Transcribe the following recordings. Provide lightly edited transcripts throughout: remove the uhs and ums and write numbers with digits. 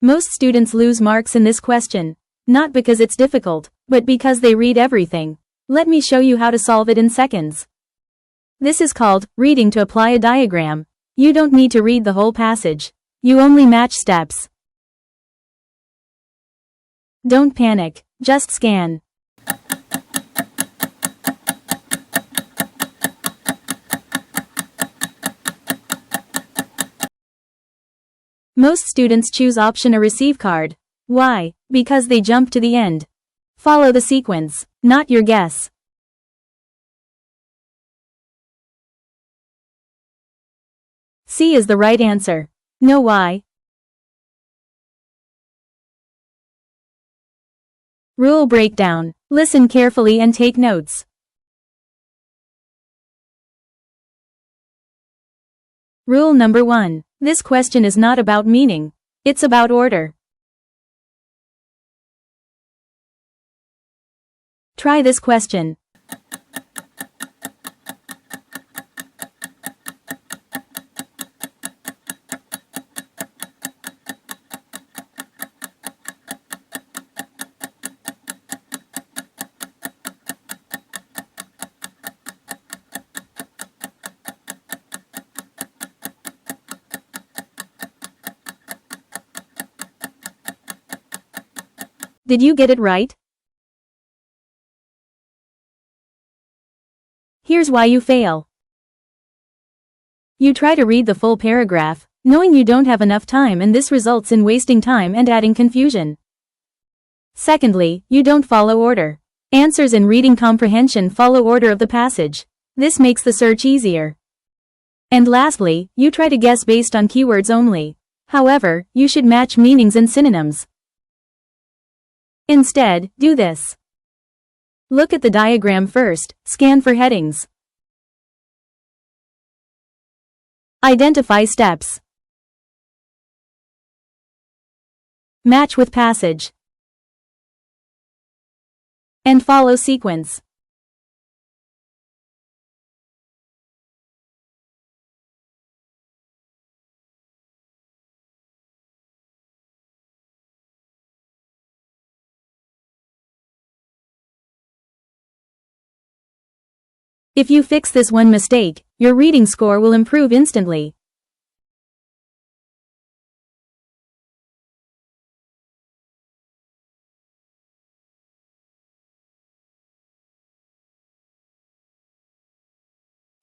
Most students lose marks in this question. Not because it's difficult, but because they read everything. Let me show you how to solve it in seconds. This is called reading to apply a diagram. You don't need to read the whole passage. You only match steps. Don't panic, just scan. Most students choose option A, receive card. Why? Because they jump to the end. Follow the sequence, not your guess. C is the right answer. Know why? Rule breakdown. Listen carefully and take notes. Rule number 1. This question is not about meaning. It's about order. Try this question. Did you get it right? Here's why you fail. You try to read the full paragraph, knowing you don't have enough time, and this results in wasting time and adding confusion. Secondly, you don't follow order. Answers in reading comprehension follow order of the passage. This makes the search easier. And lastly, you try to guess based on keywords only. However, you should match meanings and synonyms. Instead, do this. Look at the diagram first, scan for headings. Identify steps. Match with passage. And follow sequence. If you fix this one mistake, your reading score will improve instantly.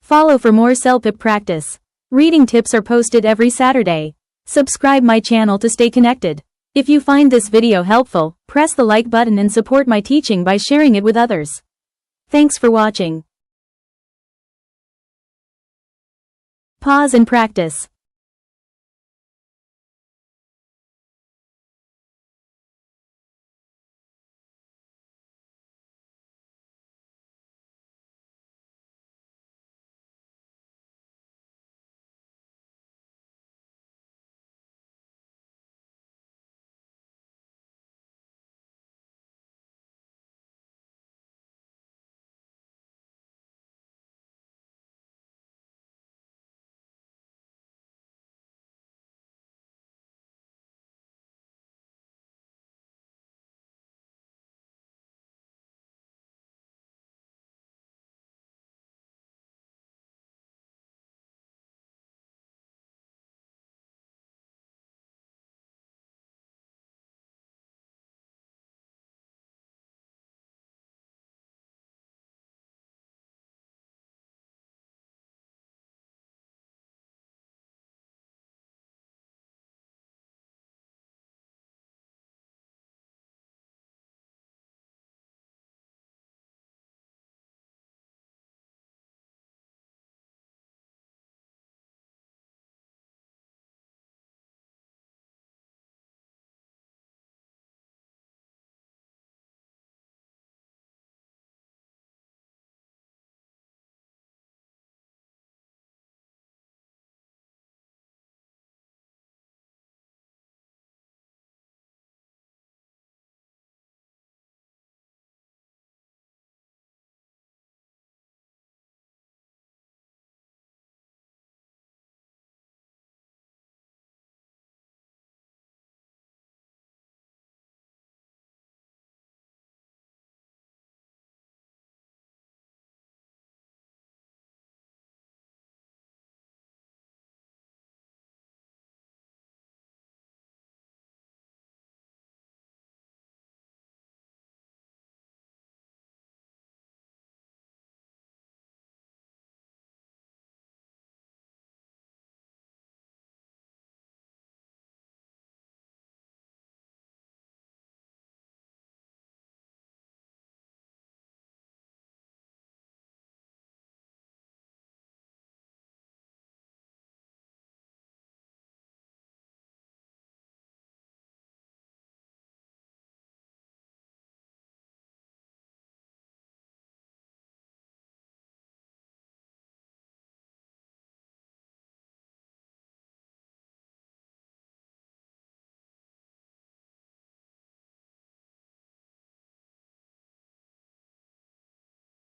Follow for more Celpip practice. Reading tips are posted every Saturday. Subscribe my channel to stay connected. If you find this video helpful, press the like button and support my teaching by sharing it with others. Thanks for watching. Pause and practice.